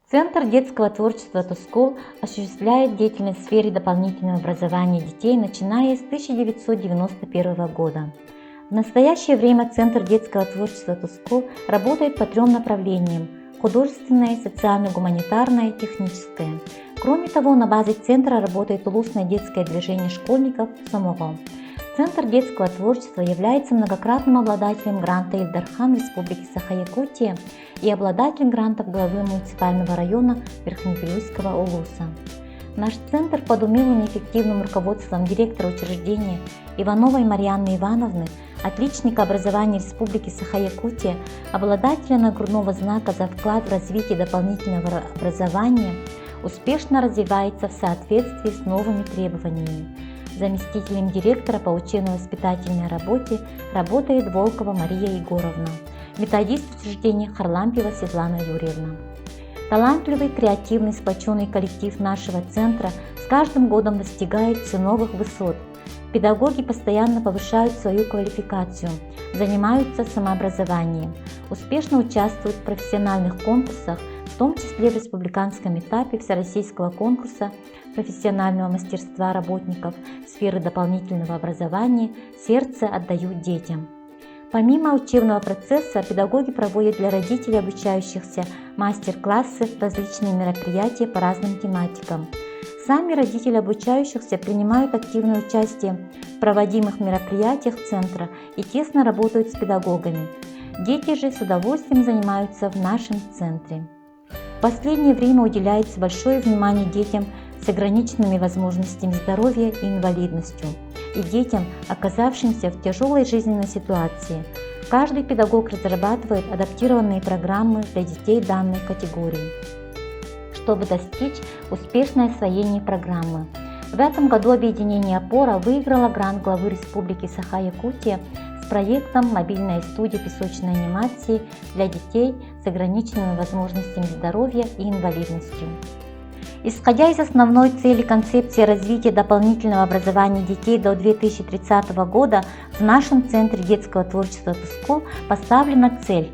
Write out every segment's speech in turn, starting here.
Центр детского творчества «Тускул» осуществляет деятельность в сфере дополнительного образования детей, начиная с 1991 года. В настоящее время Центр детского творчества «Тускул» работает по 3 направлениям – художественное, социально-гуманитарное и техническое. Кроме того, на базе центра работает улусное детское движение школьников «Самого». Центр детского творчества является многократным обладателем гранта Илдархан Республики Саха-Якутия и обладателем грантов главы муниципального района Верхневилюйского улуса. Наш центр под умелым и эффективным руководством директора учреждения Ивановой Марьяны Ивановны, отличника образования Республики Саха-Якутия, обладателя нагрудного знака за вклад в развитие дополнительного образования, успешно развивается в соответствии с новыми требованиями. Заместителем директора по учебно-воспитательной работе работает Волкова Мария Егоровна, методист учреждения Харлампиева Светлана Юрьевна. Талантливый, креативный, сплоченный коллектив нашего центра с каждым годом достигает все новых высот. Педагоги постоянно повышают свою квалификацию, занимаются самообразованием, успешно участвуют в профессиональных конкурсах, в том числе в республиканском этапе Всероссийского конкурса профессионального мастерства работников сферы дополнительного образования «Сердце отдаю детям». Помимо учебного процесса, педагоги проводят для родителей обучающихся мастер-классы, различные мероприятия по разным тематикам. Сами родители обучающихся принимают активное участие в проводимых мероприятиях центра и тесно работают с педагогами. Дети же с удовольствием занимаются в нашем центре. В последнее время уделяется большое внимание детям с ограниченными возможностями здоровья и инвалидностью, и детям, оказавшимся в тяжелой жизненной ситуации. Каждый педагог разрабатывает адаптированные программы для детей данной категории, чтобы достичь успешного освоения программы. В этом году объединение «Опора» выиграло грант главы Республики Саха-Якутия с проектом «Мобильная студия песочной анимации для детей с ограниченными возможностями здоровья и инвалидностью». Исходя из основной цели концепции развития дополнительного образования детей до 2030 года, в нашем Центре детского творчества «Тускул» поставлена цель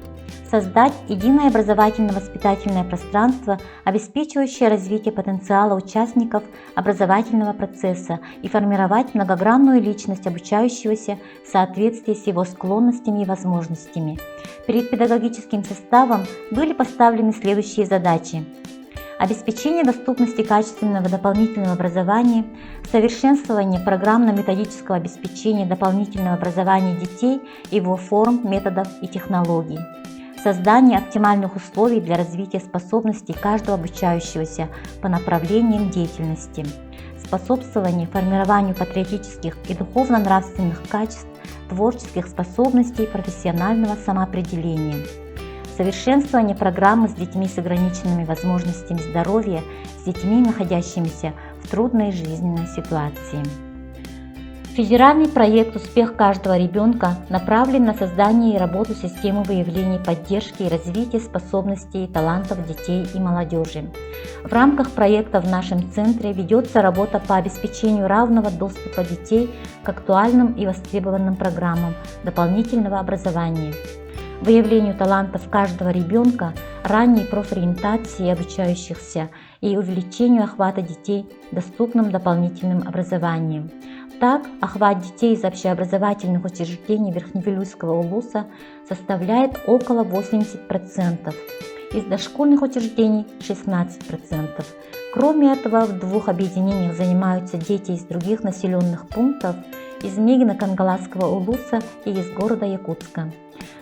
создать единое образовательно-воспитательное пространство, обеспечивающее развитие потенциала участников образовательного процесса и формировать многогранную личность обучающегося в соответствии с его склонностями и возможностями. Перед педагогическим составом были поставлены следующие задачи: обеспечение доступности качественного дополнительного образования, совершенствование программно-методического обеспечения дополнительного образования детей, его форм, методов и технологий, создание оптимальных условий для развития способностей каждого обучающегося по направлениям деятельности, способствование формированию патриотических и духовно-нравственных качеств, творческих способностей, профессионального самоопределения, совершенствование программы с детьми с ограниченными возможностями здоровья, с детьми, находящимися в трудной жизненной ситуации. Федеральный проект «Успех каждого ребенка» направлен на создание и работу системы выявления, поддержки и развития способностей и талантов детей и молодежи. В рамках проекта в нашем центре ведется работа по обеспечению равного доступа детей к актуальным и востребованным программам дополнительного образования, выявлению талантов каждого ребенка, ранней профориентации обучающихся и увеличению охвата детей доступным дополнительным образованием. Так, охват детей из общеобразовательных учреждений Верхневилюйского улуса составляет около 80%, из дошкольных учреждений 16%. Кроме этого, в 2 объединениях занимаются дети из других населенных пунктов, из Мегино-Кангаласского улуса и из города Якутска.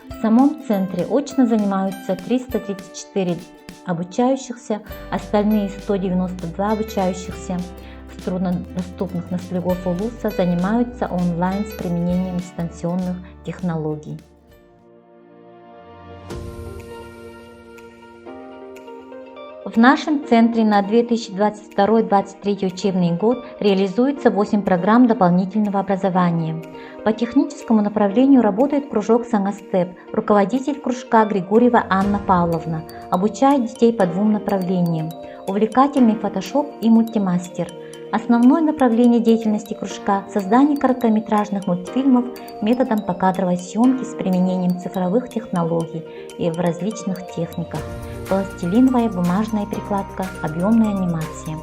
В самом центре очно занимаются 334 обучающихся, остальные 192 обучающихся с труднодоступных наследов улуса занимаются онлайн с применением дистанционных технологий. В нашем центре на 2022-2023 учебный год реализуется 8 программ дополнительного образования. По техническому направлению работает кружок «Сангастеп», руководитель кружка Григорьева Анна Павловна, обучает детей по 2 направлениям – увлекательный фотошоп и мультимастер. Основное направление деятельности кружка – создание короткометражных мультфильмов методом покадровой съемки с применением цифровых технологий и в различных техниках – пластилиновая, бумажная прикладка, объемная анимация.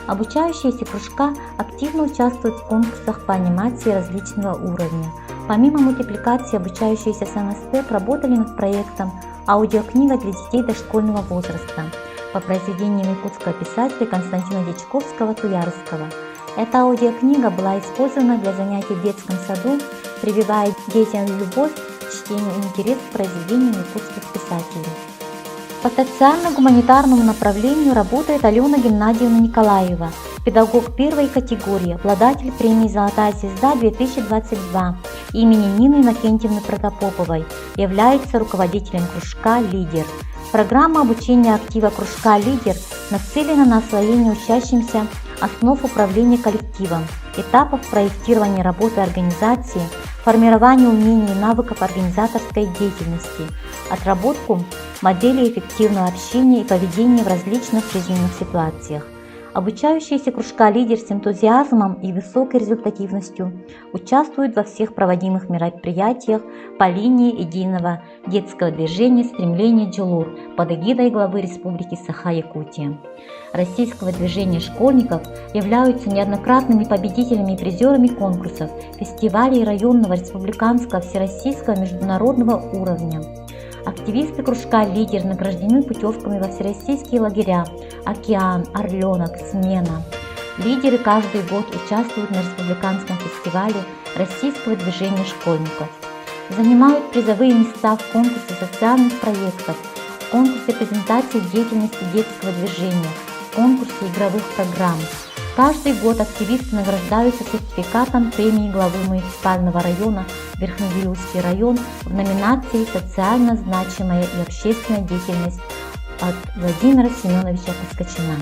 Обучающиеся кружка активно участвуют в конкурсах по анимации различного уровня. Помимо мультипликации, обучающиеся с МСТ работали над проектом «Аудиокнига для детей дошкольного возраста» по произведениям якутского писателя Константина Дичковского-Туярского. Эта аудиокнига была использована для занятий в детском саду, прививая детям любовь к чтению и интерес к произведениям якутских писателей. По социально-гуманитарному направлению работает Алена Геннадьевна Николаева, педагог первой категории, обладатель премии «Золотая звезда-2022» имени Нины Иннокентьевны Протопоповой, является руководителем кружка «Лидер». Программа обучения актива кружка «Лидер» нацелена на освоение учащимся основ управления коллективом, этапов проектирования работы организации, формирование умений и навыков организаторской деятельности, отработку моделей эффективного общения и поведения в различных жизненных ситуациях. Обучающиеся кружка «Лидер» с энтузиазмом и высокой результативностью участвуют во всех проводимых мероприятиях по линии идейного детского движения «Стремление Джулур» под эгидой главы Республики Саха-Якутия. Российского движения школьников являются неоднократными победителями и призерами конкурсов, фестивалей районного, республиканского, всероссийского и международного уровня. Активисты кружка «Лидер» награждены путевками во всероссийские лагеря «Океан», «Орленок», «Смена». Лидеры каждый год участвуют на республиканском фестивале Российского движения школьников. Занимают призовые места в конкурсе социальных проектов, в конкурсе презентации деятельности детского движения, в конкурсе игровых программ. Каждый год активисты награждаются сертификатом премии главы муниципального района Верхневилюйский район в номинации «Социально значимая и общественная деятельность» от Владимира Семеновича Поскочина.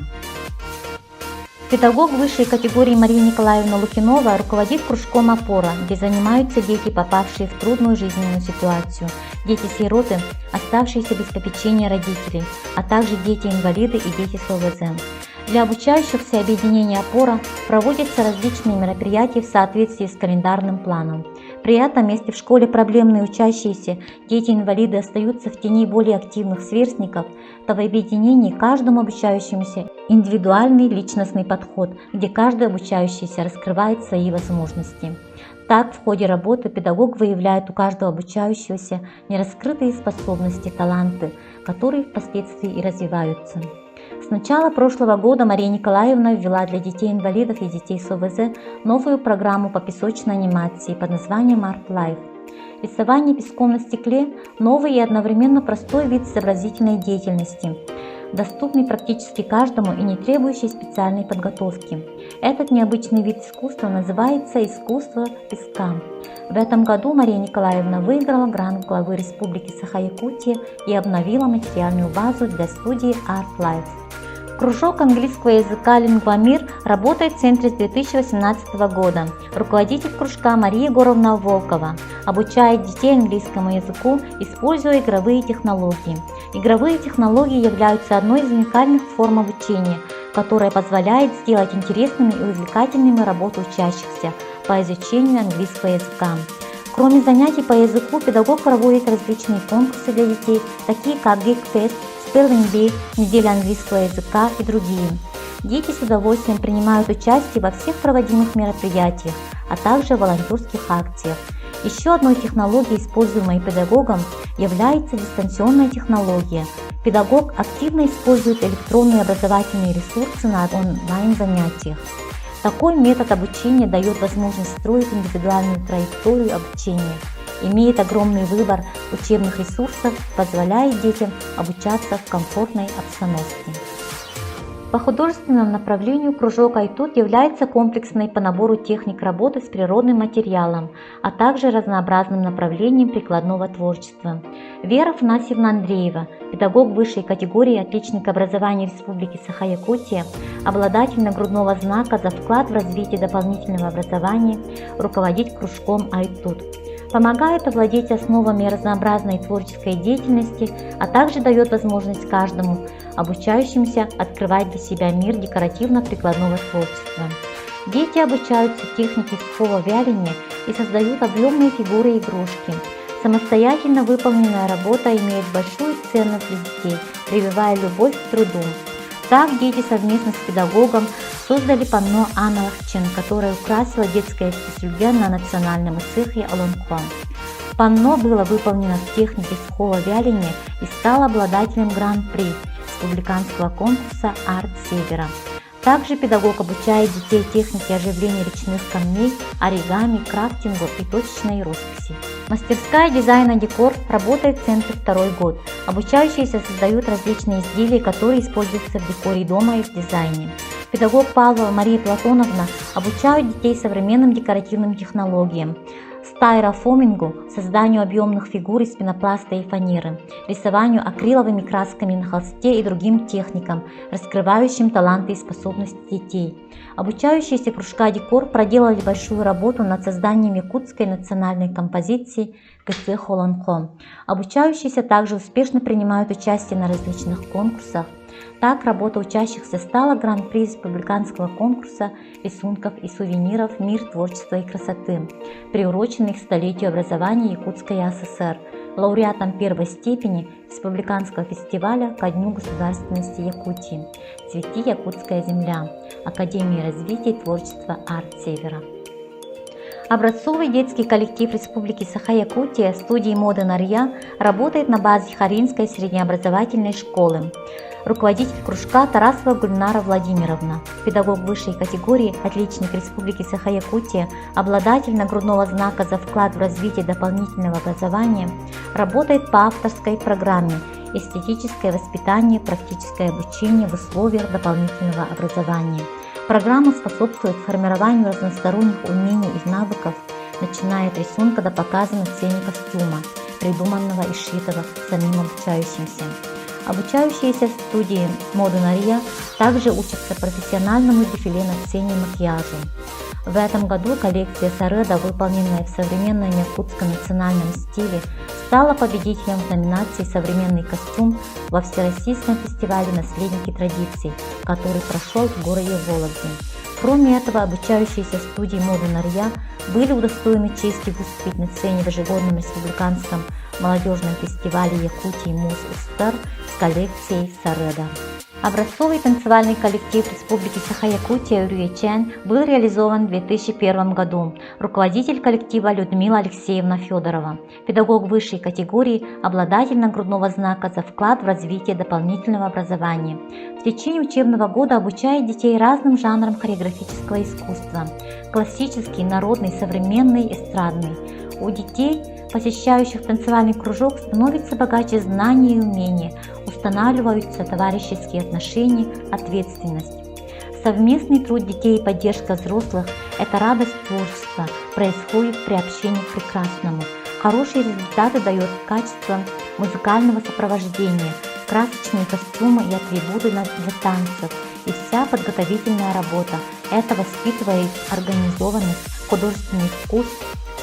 Педагог высшей категории Мария Николаевна Лукинова руководит кружком «Опора», где занимаются дети, попавшие в трудную жизненную ситуацию, дети-сироты, оставшиеся без попечения родителей, а также дети-инвалиды и дети с ОВЗ. Для обучающихся объединения «Опора» проводятся различные мероприятия в соответствии с календарным планом. При этом, если в школе проблемные учащиеся дети-инвалиды остаются в тени более активных сверстников, то в объединении каждому обучающемуся индивидуальный личностный подход, где каждый обучающийся раскрывает свои возможности. Так, в ходе работы педагог выявляет у каждого обучающегося нераскрытые способности, таланты, которые впоследствии и развиваются. С начала прошлого года Мария Николаевна ввела для детей-инвалидов и детей с ОВЗ новую программу по песочной анимации под названием Art Life. Рисование песком на стекле – новый и одновременно простой вид изобразительной деятельности, доступный практически каждому и не требующий специальной подготовки. Этот необычный вид искусства называется «Искусство песка». В этом году Мария Николаевна выиграла грант главы Республики Саха-Якутия и обновила материальную базу для студии Art Life. Кружок английского языка «Лингвамир» работает в центре с 2018 года. Руководитель кружка Мария Егоровна Волкова обучает детей английскому языку, используя игровые технологии. Игровые технологии являются одной из уникальных форм обучения, которая позволяет сделать интересными и увлекательными работу учащихся по изучению английского языка. Кроме занятий по языку, педагог проводит различные конкурсы для детей, такие как Geek-Fest, Spelling Bee, неделя английского языка и другие. Дети с удовольствием принимают участие во всех проводимых мероприятиях, а также в волонтерских акциях. Еще одной технологией, используемой педагогом, является дистанционная технология. Педагог активно использует электронные образовательные ресурсы на онлайн-занятиях. Такой метод обучения дает возможность строить индивидуальную траекторию обучения, имеет огромный выбор учебных ресурсов, позволяет детям обучаться в комфортной обстановке. По художественному направлению кружок «Айтут» является комплексной по набору техник работы с природным материалом, а также разнообразным направлением прикладного творчества. Вера Афанасьевна Андреева, педагог высшей категории, отличник образования Республики Саха-Якутия, обладатель нагрудного знака за вклад в развитие дополнительного образования, руководит кружком «Айтут». помогает овладеть основами разнообразной творческой деятельности, а также дает возможность каждому обучающемуся открывать для себя мир декоративно-прикладного творчества. Дети обучаются технике сухого вяления и создают объемные фигуры и игрушки. Самостоятельно выполненная работа имеет большую ценность для детей, прививая любовь к труду. Так дети совместно с педагогом создали панно Анна Лахчен, которое украсило детское фестиваль на национальном цехе Олонхуа. Панно было выполнено в технике сухого вяления и стало обладателем гран-при республиканского конкурса «Арт Севера». Также педагог обучает детей технике оживления речных камней, оригами, крафтингу и точечной росписи. Мастерская дизайна «Декор» работает в центре второй год. Обучающиеся создают различные изделия, которые используются в декоре дома и в дизайне. Педагог Павлова Мария Платоновна обучает детей современным декоративным технологиям, стайрофомингу, созданию объемных фигур из пенопласта и фанеры, рисованию акриловыми красками на холсте и другим техникам, раскрывающим таланты и способности детей. Обучающиеся кружка «Декор» проделали большую работу над созданием якутской национальной композиции КЦ Холонхо. Обучающиеся также успешно принимают участие на различных конкурсах. Так, работа учащихся стала гран-при республиканского конкурса рисунков и сувениров «Мир творчества и красоты», приуроченный к столетию образования Якутской АССР, лауреатом первой степени республиканского фестиваля ко Дню государственности Якутии «Цвети якутская земля» Академии развития и творчества «Арт Севера». Образцовый детский коллектив Республики Саха-Якутия студии моды Нарья работает на базе Харинской среднеобразовательной школы. Руководитель кружка Тарасова Гульнара Владимировна, педагог высшей категории, отличник Республики Саха-Якутия, обладатель нагрудного знака за вклад в развитие дополнительного образования, работает по авторской программе «Эстетическое воспитание, практическое обучение в условиях дополнительного образования». Программа способствует формированию разносторонних умений и навыков, начиная от рисунка до показа на сцене костюма, придуманного и сшитого самим обучающимся. Обучающиеся в студии моды Нарья также учатся профессиональному дефиле на сцене и макияжу. В этом году коллекция Сареда, выполненная в современном якутском национальном стиле, стала победителем в номинации «Современный костюм» во Всероссийском фестивале «Наследники традиций», который прошел в городе Вологде. Кроме этого, обучающиеся в студии моды Нарья были удостоены чести выступить на сцене в ежегодном республиканском молодежном фестивале Якутии Мус-Устар с коллекцией Сареда. Образцовый танцевальный коллектив Республики Саха-Якутия Рюечен был реализован в 2001 году. Руководитель коллектива Людмила Алексеевна Федорова, педагог высшей категории, обладатель нагрудного знака за вклад в развитие дополнительного образования. В течение учебного года обучает детей разным жанрам хореографического искусства – классический, народный, современный, эстрадный. У детей, посещающих танцевальный кружок, становится богаче знания и умения, устанавливаются товарищеские отношения, ответственность. Совместный труд детей и поддержка взрослых – это радость творчества, происходит при общении к прекрасному. Хорошие результаты дает качество музыкального сопровождения, красочные костюмы и атрибуты для танцев, и вся подготовительная работа. Это воспитывает организованность, художественный вкус,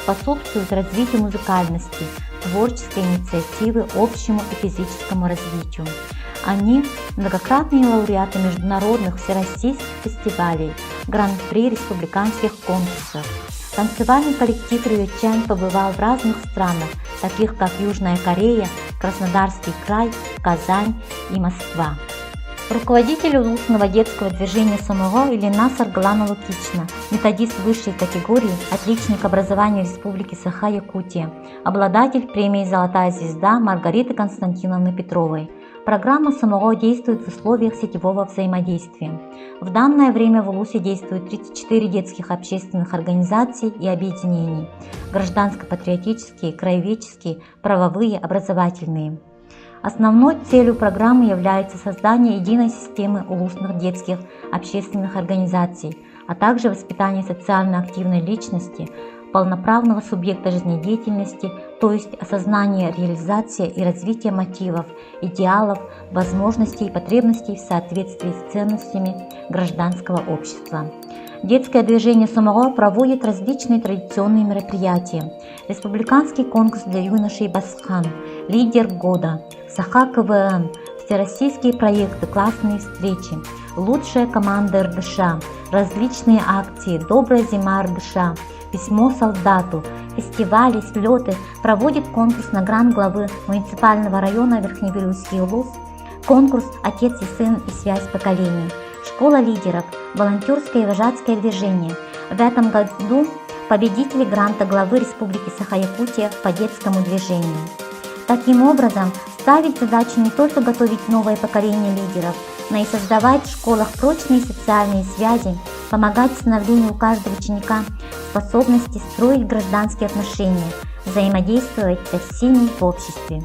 способствует развитию музыкальности, творческой инициативы, общему и физическому развитию. Они – многократные лауреаты международных всероссийских фестивалей, гран-при республиканских конкурсов. Танцевальный коллектив Рюечен побывал в разных странах, таких как Южная Корея, Краснодарский край, Казань и Москва. Руководитель улусного детского движения «Самого» Илина Саргалана-Лукична, методист высшей категории, отличник образования Республики Саха-Якутия, обладатель премии «Золотая звезда» Маргариты Константиновны Петровой. Программа «Самого» действует в условиях сетевого взаимодействия. В данное время в Улусе действует 34 детских общественных организаций и объединений – гражданско-патриотические, краеведческие, правовые, образовательные. Основной целью программы является создание единой системы улусных детских общественных организаций, а также воспитание социально активной личности, полноправного субъекта жизнедеятельности то есть осознание, реализация и развитие мотивов, идеалов, возможностей и потребностей в соответствии с ценностями гражданского общества. Детское движение Соморо проводит различные традиционные мероприятия. Республиканский конкурс для юношей Басхан, лидер года, Саха КВН, всероссийские проекты, классные встречи, лучшая команда РДШ, различные акции, добрая зима РДШ, письмо солдату, фестивали, слеты, проводит конкурс на грант главы муниципального района Верхневилюйский улус, конкурс «Отец и сын» и связь поколений, школа лидеров, волонтерское и вожатское движение. В этом году победители гранта главы Республики Саха-Якутия по детскому движению. Таким образом, ставить задачу не только готовить новое поколение лидеров, но и создавать в школах прочные социальные связи, помогать становлению у каждого ученика способности строить гражданские отношения, взаимодействовать со всеми в обществе.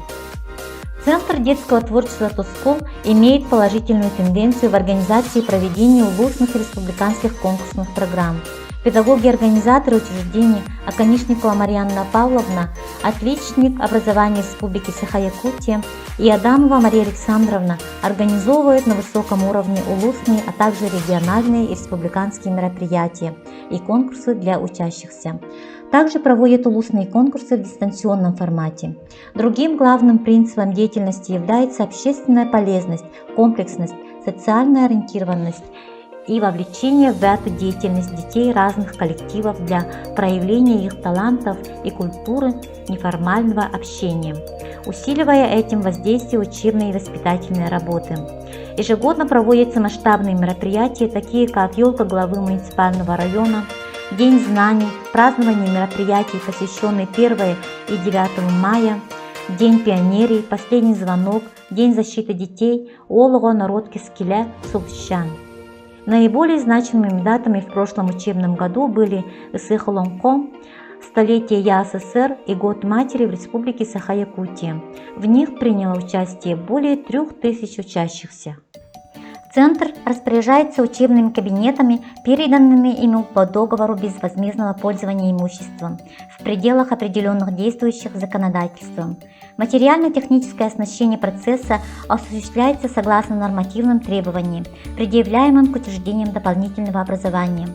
Центр детского творчества Тускул имеет положительную тенденцию в организации и проведении улусных и республиканских конкурсных программ. Педагоги-организаторы учреждения Аконишникова Марьяна Павловна, отличник образования Республики Саха-Якутия, и Адамова Мария Александровна организовывают на высоком уровне улусные, а также региональные и республиканские мероприятия и конкурсы для учащихся. Также проводят улусные конкурсы в дистанционном формате. Другим главным принципом деятельности является общественная полезность, комплексность, социальная ориентированность и вовлечение в эту деятельность детей разных коллективов для проявления их талантов и культуры неформального общения, усиливая этим воздействие учебной и воспитательной работы. Ежегодно проводятся масштабные мероприятия, такие как елка главы муниципального района, День знаний, празднование мероприятий, посвященные 1 и 9 мая, День пионерии, последний звонок, День защиты детей, Олого народки скеля Сулщан. Наиболее значимыми датами в прошлом учебном году были Исыхолонко, столетие ЯССР и Год матери в Республике Саха-Якутия. В них приняло участие более 3000 учащихся. Центр распоряжается учебными кабинетами, переданными ему по договору безвозмездного пользования имуществом в пределах определенных действующих законодательством. Материально-техническое оснащение процесса осуществляется согласно нормативным требованиям, предъявляемым к учреждениям дополнительного образования.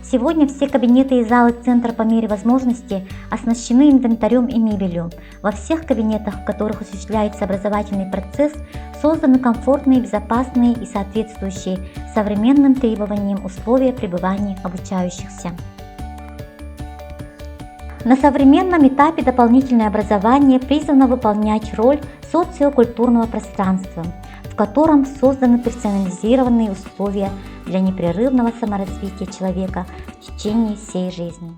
Сегодня все кабинеты и залы Центра по мере возможности оснащены инвентарем и мебелью. Во всех кабинетах, в которых осуществляется образовательный процесс, созданы комфортные, безопасные и соответствующие современным требованиям условия пребывания обучающихся. На современном этапе дополнительное образование призвано выполнять роль социокультурного пространства, в котором созданы персонализированные условия для непрерывного саморазвития человека в течение всей жизни.